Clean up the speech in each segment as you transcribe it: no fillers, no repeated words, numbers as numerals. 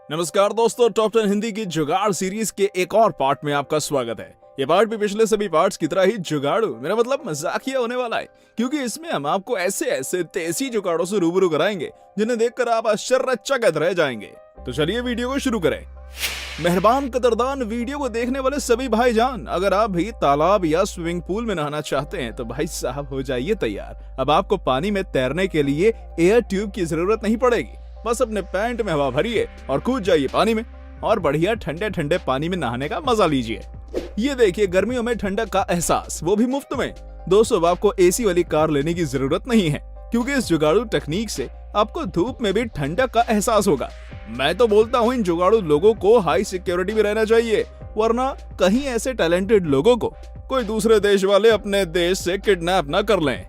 नमस्कार दोस्तों, टॉप 10 हिंदी की जुगाड़ सीरीज के एक और पार्ट में आपका स्वागत है। ये पार्ट भी पिछले सभी पार्ट्स की तरह ही जुगाड़ू, मेरा मतलब मजाकिया होने वाला है, क्योंकि इसमें हम आपको ऐसे ऐसे देसी जुगाड़ों से रूबरू कराएंगे जिन्हें देखकर आप आश्चर्यचकित रह जाएंगे। तो चलिए वीडियो को शुरू करें। मेहरबान कदरदान वीडियो को देखने वाले सभी भाईजान, अगर आप भी तालाब या स्विमिंग पूल में नहाना चाहते हैं तो भाई साहब हो जाइए तैयार। अब आपको पानी में तैरने के लिए एयर ट्यूब की जरूरत नहीं पड़ेगी। बस अपने पैंट में हवा भरिए और कूद जाइए पानी में और बढ़िया ठंडे ठंडे पानी में नहाने का मजा लीजिए। ये देखिए गर्मियों में ठंडक का एहसास, वो भी मुफ्त में। दोस्तों, आपको एसी वाली कार लेने की जरूरत नहीं है, क्योंकि इस जुगाड़ू टेक्निक से आपको धूप में भी ठंडक का एहसास होगा। मैं तो बोलता हूँ इन जुगाड़ू लोगों को हाई सिक्योरिटी में रहना चाहिए, वरना कहीं ऐसे टैलेंटेड लोगों को कोई दूसरे देश वाले अपने देश से किडनैप न कर लें।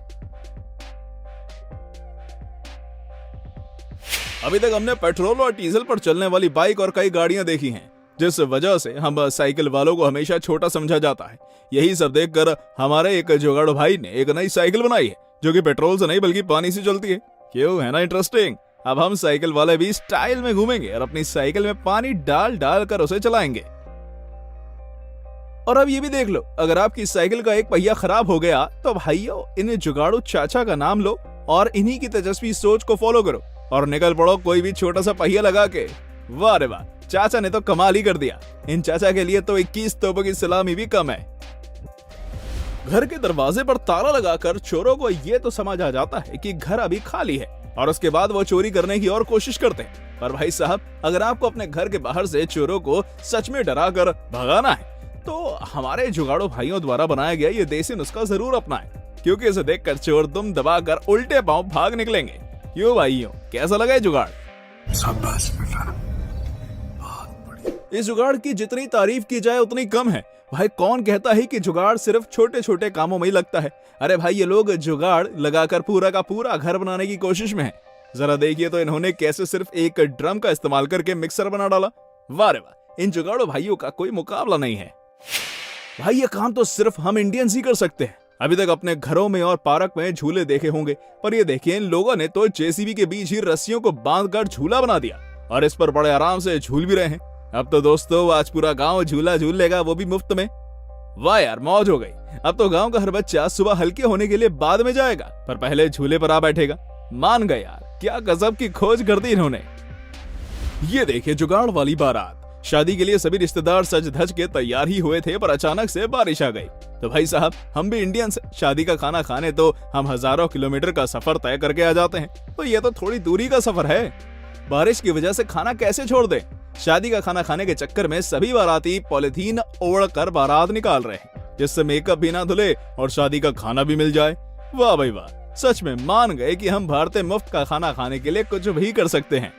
अभी तक हमने पेट्रोल और डीजल पर चलने वाली बाइक और कई गाड़ियां देखी हैं, जिस वजह से हम साइकिल वालों को हमेशा छोटा समझा जाता है। यही सब देखकर हमारे एक जुगाड़ू भाई ने एक नई साइकिल बनाई है, जो कि पेट्रोल से नहीं बल्कि पानी से चलती है। क्यों, है ना इंटरेस्टिंग? अब हम साइकिल वाले भी स्टाइल में घूमेंगे और अपनी साइकिल में पानी डाल डाल कर उसे चलाएंगे। और अब ये भी देख लो, अगर आपकी साइकिल का एक पहिया खराब हो गया तो भाइयों, इन जुगाड़ू चाचा का नाम लो और इन्हीं की तेजस्वी सोच को फॉलो करो और निकल पड़ो कोई भी छोटा सा पहिया लगा के। वाह रे वाह, चाचा ने तो कमाल ही कर दिया। इन चाचा के लिए तो 21 तोपों की सलामी भी कम है। घर के दरवाजे पर ताला लगाकर चोरों को ये तो समझ आ जाता है कि घर अभी खाली है, और उसके बाद वो चोरी करने की और कोशिश करते हैं। पर भाई साहब, अगर आपको अपने घर के बाहर से चोरों को सच में डरा कर भगाना है तो हमारे जुगाड़ू भाइयों द्वारा बनाया गया ये देसी नुस्खा जरूर अपनाएं, क्योंकि इसे देखकर चोर दुम दबाकर उल्टे पांव भाग निकलेंगे। क्यों भाइयों, कैसा लगा ये जुगाड़? शाबाश बेटा, बहुत बढ़िया। इस जुगाड़ की जितनी तारीफ की जाए उतनी कम है। भाई कौन कहता है कि जुगाड़ सिर्फ छोटे छोटे कामों में ही लगता है? अरे भाई, ये लोग जुगाड़ लगाकर पूरा का पूरा घर बनाने की कोशिश में है। जरा देखिए तो इन्होंने कैसे सिर्फ एक ड्रम का इस्तेमाल करके मिक्सर बना डाला। वाह रे वाह, इन जुगाड़ू भाइयों का कोई मुकाबला नहीं है। भाई ये काम तो सिर्फ हम इंडियंस ही कर सकते हैं। अभी तक अपने घरों में और पार्क में झूले देखे होंगे, पर ये देखिए इन लोगों ने तो जेसीबी के बीच ही रस्सियों को बांधकर झूला बना दिया और इस पर बड़े आराम से झूल भी रहे हैं। अब तो दोस्तों आज पूरा गांव झूला झूल लेगा, वो भी मुफ्त में। वाह यार, मौज हो गई। अब तो गांव का हर बच्चा सुबह हल्के होने के लिए बाद में जाएगा, पर पहले झूले पर आ बैठेगा। मान गए यार, क्या गजब की खोज कर दी इन्होंने। ये देखिए जुगाड़ वाली बारात। शादी के लिए सभी रिश्तेदार सज धज के तैयार ही हुए थे, पर अचानक से बारिश आ गई। तो भाई साहब, हम भी इंडियंस, शादी का खाना खाने तो हम हजारों किलोमीटर का सफर तय करके आ जाते हैं, तो ये तो थोड़ी दूरी का सफर है। बारिश की वजह से खाना कैसे छोड़ दें? शादी का खाना खाने के चक्कर में सभी बाराती पॉलिथीन ओढ़ कर बारात निकाल रहे हैं, जिससे मेकअप भी ना धुले और शादी का खाना भी मिल जाए। वाह भाई वाह, सच में मान गए कि हम भारतीय मुफ्त का खाना खाने के लिए कुछ भी कर सकते हैं।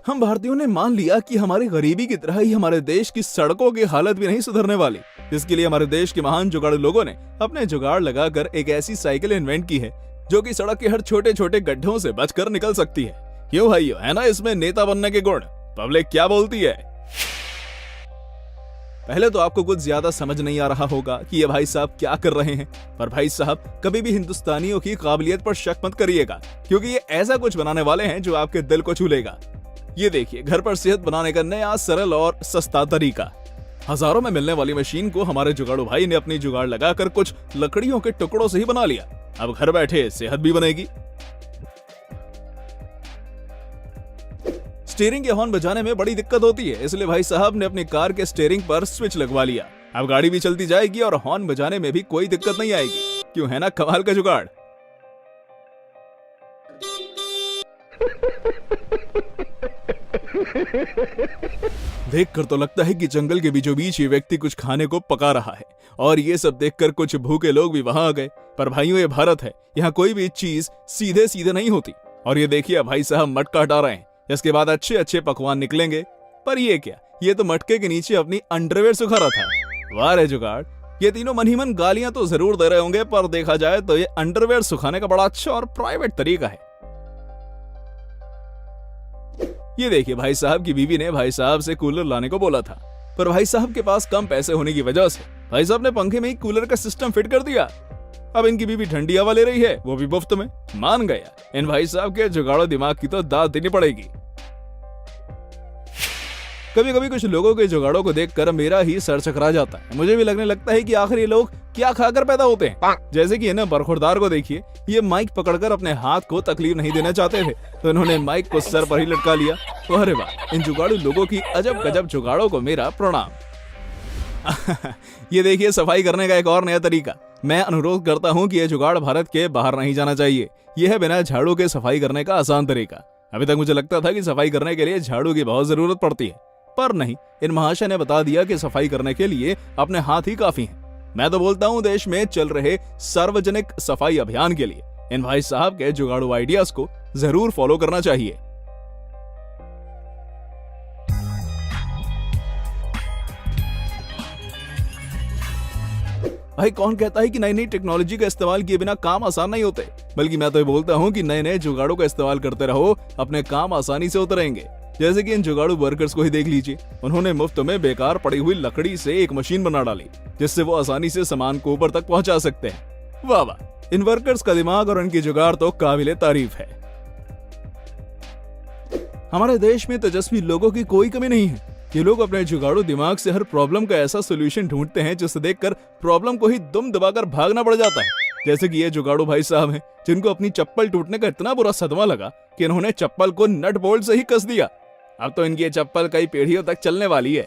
हम भारतीयों ने मान लिया कि हमारी गरीबी की तरह ही हमारे देश की सड़कों की हालत भी नहीं सुधरने वाली। इसके लिए हमारे देश के महान जुगाड़ू लोगों ने अपने जुगाड़ लगाकर एक ऐसी साइकिल इन्वेंट की है जो कि सड़क के हर छोटे छोटे गड्ढों से बचकर निकल सकती है। क्यों भाइयों, है ना इसमें नेता बनने के गुण? पब्लिक क्या बोलती है? पहले तो आपको कुछ ज्यादा समझ नहीं आ रहा होगा कि ये भाई साहब क्या कर रहे हैं, पर भाई साहब कभी भी हिंदुस्तानियों की काबिलियत पर शक मत करिएगा, क्योंकि ये ऐसा कुछ बनाने वाले हैं जो आपके दिल को छू लेगा। ये देखिए, घर पर सेहत बनाने का नया सरल और सस्ता तरीका। हजारों में मिलने वाली मशीन को हमारे जुगाड़ू भाई ने अपनी जुगाड़ लगाकर कुछ लकड़ियों के टुकड़ों से ही बना लिया। अब घर बैठे सेहत भी बनेगी। स्टीयरिंग के हॉर्न बजाने में बड़ी दिक्कत होती है, इसलिए भाई साहब ने अपनी कार के स्टीयरिंग पर स्विच लगवा लिया। अब गाड़ी भी चलती जाएगी और हॉर्न बजाने में भी कोई दिक्कत नहीं आएगी। क्यों, है ना कमाल का जुगाड़? देखकर तो लगता है कि जंगल के बीचों बीच ये व्यक्ति कुछ खाने को पका रहा है, और ये सब देखकर कुछ भूखे लोग भी वहां आ गए। पर भाइयों, ये भारत है, यहाँ कोई भी चीज सीधे सीधे नहीं होती। और ये देखिए भाई साहब मटका हटा रहे हैं, इसके बाद अच्छे अच्छे पकवान निकलेंगे। पर ये क्या, ये तो मटके के नीचे अपनी अंडरवेयर सुखा रहा था। वाह रे जुगाड़, ये तीनों मन ही मन गालियां तो जरूर दे रहे होंगे, पर देखा जाए तो ये अंडरवेयर सुखाने का बड़ा अच्छा और प्राइवेट तरीका है। ये देखिए, भाई साहब की बीवी ने भाई साहब से कूलर लाने को बोला था, पर भाई साहब के पास कम पैसे होने की वजह से भाई साहब ने पंखे में ही कूलर का सिस्टम फिट कर दिया। अब इनकी बीवी ठंडी हवा ले रही है, वो भी मुफ्त में। मान गया, इन भाई साहब के जुगाड़ो दिमाग की तो दाद देनी पड़ेगी। कभी कभी कुछ लोगों के जुगाड़ों को देखकर मेरा ही सर चकरा जाता है। मुझे भी लगने लगता है कि आखिर ये लोग क्या खाकर पैदा होते हैं। जैसे कि इन्हें बरखुरदार को देखिए, ये माइक पकड़कर अपने हाथ को तकलीफ नहीं देना चाहते थे, तो इन्होंने माइक को सर पर ही लटका लिया। अरे वाह, इन जुगाड़ू लोगों की अजब गजब जुगाड़ों को मेरा प्रणाम। ये देखिए सफाई करने का एक और नया तरीका। मैं अनुरोध करता हूँ कि यह जुगाड़ भारत के बाहर नहीं जाना चाहिए। यह है बिना झाड़ू के सफाई करने का आसान तरीका। अभी तक मुझे लगता था कि सफाई करने के लिए झाड़ू की बहुत जरूरत पड़ती है, पर नहीं, इन महाशय ने बता दिया कि सफाई करने के लिए अपने हाथ ही काफी हैं। मैं तो बोलता हूं देश में चल रहे सार्वजनिक सफाई अभियान के लिए इन भाई साहब के जुगाड़ू आइडियाज को जरूर फॉलो करना चाहिए। भाई कौन कहता है कि नई नई टेक्नोलॉजी का इस्तेमाल किए बिना काम आसान नहीं होते, बल्कि मैं तो ये बोलता हूं कि नए नए जुगाड़ों का इस्तेमाल करते रहो, अपने काम आसानी से उतरेंगे। जैसे कि इन जुगाड़ू वर्कर्स को ही देख लीजिए, उन्होंने मुफ्त में बेकार पड़ी हुई लकड़ी से एक मशीन बना डाली, जिससे वो आसानी से सामान को ऊपर तक पहुंचा सकते हैं। वाह वाह, इन वर्कर्स का दिमाग और उनकी जुगाड़ तो काबिले तारीफ है। हमारे देश में तेजस्वी लोगों की कोई कमी नहीं है। ये लोग अपने जुगाड़ू दिमाग से हर प्रॉब्लम का ऐसा सोल्यूशन ढूंढते हैं जिसे देखकर प्रॉब्लम को ही दुम दबाकर भागना पड़ जाता है। जैसे कि ये जुगाड़ू भाई साहब हैं, जिनको अपनी चप्पल टूटने का इतना बुरा सदमा लगा कि इन्होंने चप्पल को नट बोल्ट से ही कस दिया। अब तो इनकी ये चप्पल कई पीढ़ियों तक चलने वाली है।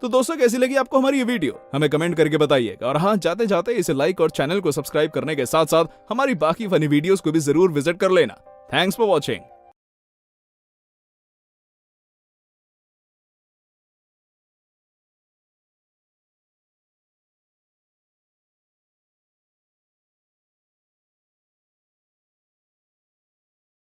तो दोस्तों, कैसी लगी आपको हमारी ये वीडियो, हमें कमेंट करके बताइएगा। और हाँ, जाते जाते इसे लाइक और चैनल को सब्सक्राइब करने के साथ साथ हमारी बाकी फनी वीडियोस को भी जरूर विजिट कर लेना। Thanks for watching.